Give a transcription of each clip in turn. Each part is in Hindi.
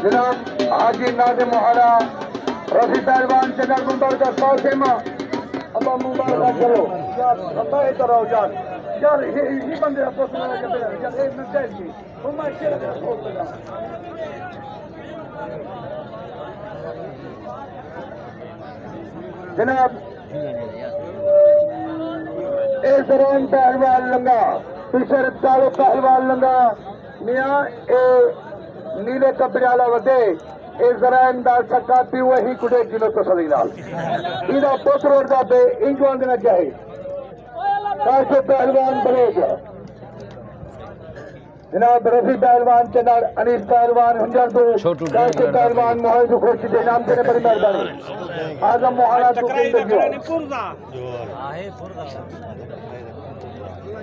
जनाब हाजी नाज़िम मोहरा रफी पहलवान चंदर मुबारक कासिम अब मुबारक करो यार अब्बा करो यार यार ये बंदे आपस में लगे यार एक मिनट चाहिए तुम ऐसे लगे हो जनाब इस दौरान पहलवान लंगा पिछड़ चालो पहलवान लंगा मियाँ नीले कपड़े वाला वधे इस दौरान का पीओ ही कुछ किलो तसली नाल इहदा पुत्र और दादे इंजवान देना चाहे कैसे पहलवान बनेगा जनाब रफी पहलवान चंदर अनीस पहलवान हंजर तो कैसे पहलवान मोहन खुर्शी के नाम देने पर मेहरबानी आजम मोहना तो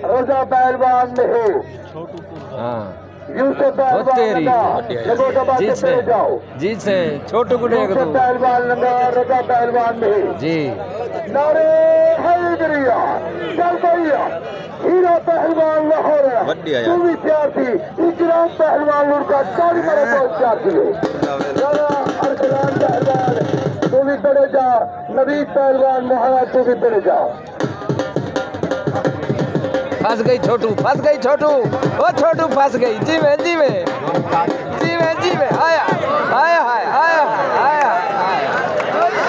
रोजा पहलवान है यूसुफ पहलवान जी से छोटू को पहलवान लंगा रजा पहलवान में जी नारे हैदरिया चल भैया हीरा पहलवान लाहौर तू भी तैयार थी इकराम पहलवान लुड़का चाली मेरे बहुत तैयार थी अरसलान पहलवान तू भी पड़े जा नबीद पहलवान महाराज तू भी पड़े जा फंस गई छोटू ओ छोटू फंस गई जी में आया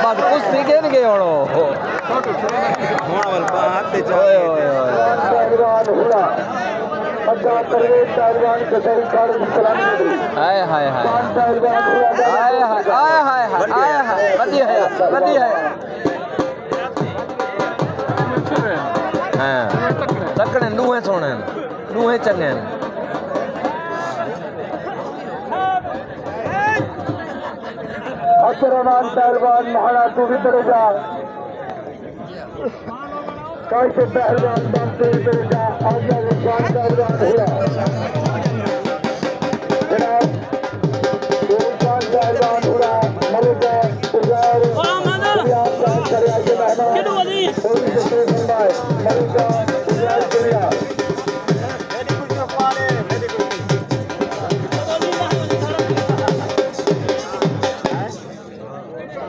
बात कुछ सीखे नहीं गए तकड़े दूहे सोने दूहे चंगे अब्दुर्रहमान पहलवान महाराज तू भी तेरे जा कैसे पहलवान बनते तेरे जा आजा विद्वान पहलवान हुआ जनाब विद्वान पहलवान हुआ मलिका उजाड़ मलिका उजाड़ करिया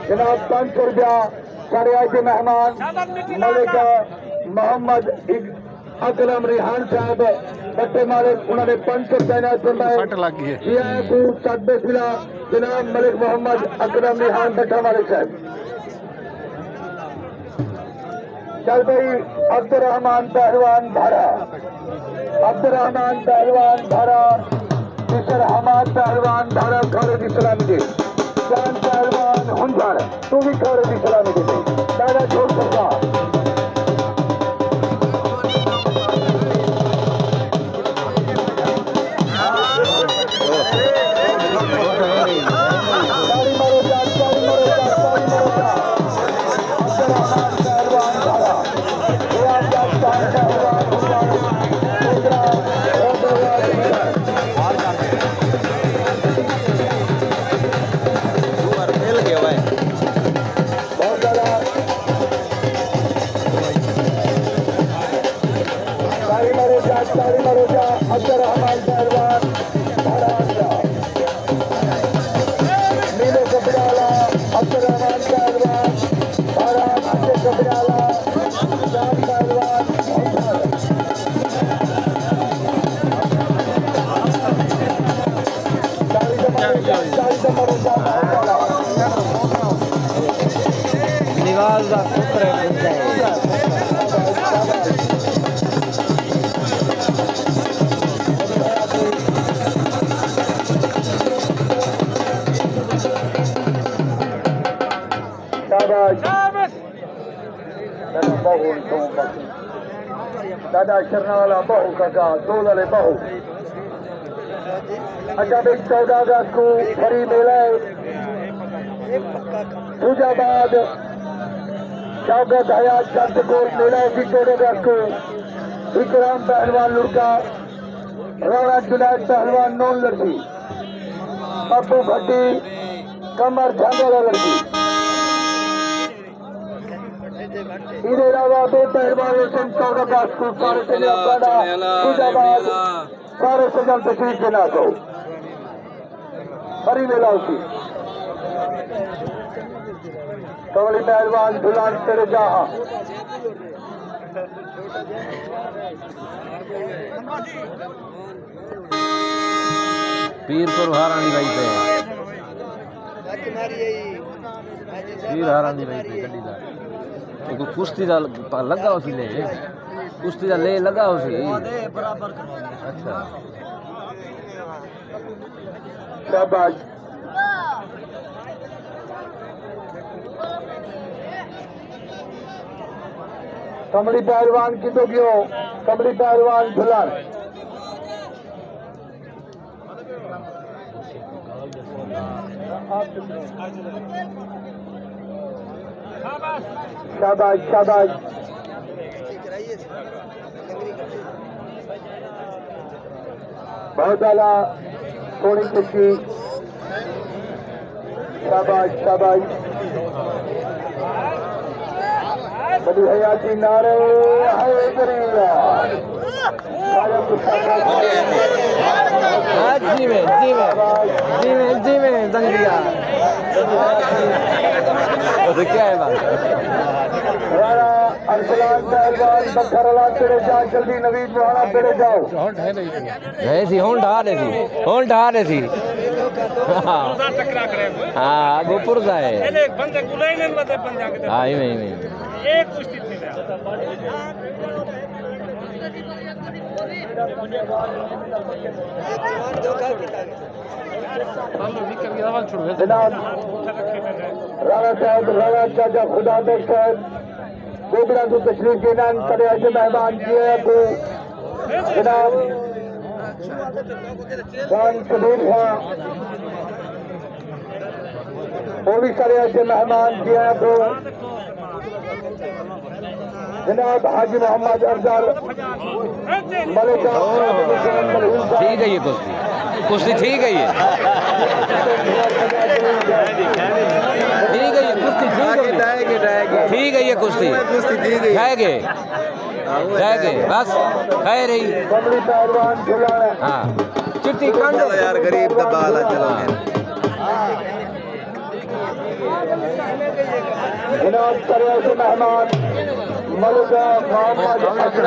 जनाब 500 रुपया सारे आज के मेहमान मलिक मोहम्मद अकरम रिहान साहब बट्टे मालिक उन्होंने 500 तैनात फरमाए जनाब मलिक मोहम्मद अकरम रिहान बट्टा मालिक साहब चल भाई अब्दुर्रहमान पहलवान भारा फिर हमाद पहलवान भारा खालिद इस्लामी दे जान पहलवान हुंजार तू भी खालिद इस्लामी दे दादा छोड़ सकता अब्दुर्रहमान पहलवान नीले कपड़ाला अब्दुर्रहमान पहलवान नीले कपड़ाला जान पहलवान निवाज का पुत्र दादा शरण वाला बहु काका दो वाले बहु अच्छा भाई 14 अगस्त को फरी मेला फूजाबाद शौकत हयात चंद को मेला उसी 14 अगस्त को इकराम पहलवान लुड़का राणा जुनैद पहलवान नौन लड़की पप्पू भट्टी कमर झांगोला लड़की इधर अलावा दो पहलवान चौदह का स्कूल सारे से फूजाबाद सारे से जल्द तकलीफ देना को बड़ी मेला उसी कमली पहलवान झुलान तेरे जहाँ पीरपुर हारानी भाई पे पीर हारानी भाई पे गड्डी दा देखो कुश्ती दा लगा उसी ले कुश्ती दा ले लगा उसी अच्छा शाबाश कमली पहलवान की तो क्यों कमली पहलवान झुलान शाबाश शाबाश बहुत आला सोनी खुशी शाबाश शाबाश बड़ी हयाती नारे है करेगा जी में दंगिया तो क्या है बात राणा अरसलान पहलवान बखरला तेरे जा जल्दी नवीद मोहना तेरे जाओ है सी हों ढा रही थी हाँ गोपुर का है हाँ ही में जनाब राणा साहब राणा चाचा खुदा देखकर गोबरा को तशरीफ के नाम करे ऐसे मेहमान किए तो जनाब खान कबीर खां वो भी करे ऐसे मेहमान किए तो जनाब हाजी मोहम्मद अफजल मलिक ठीक है ये कुश्ती ठीक है ये कुश्ती ठीक है ये कुश्ती है बस है रही कमली पहलवान झुलाना हाँ चिट्ठी कांडो यार गरीब दबाला चलो जनाब करे ऐसे मेहमान मलिक मोहम्मद अफजल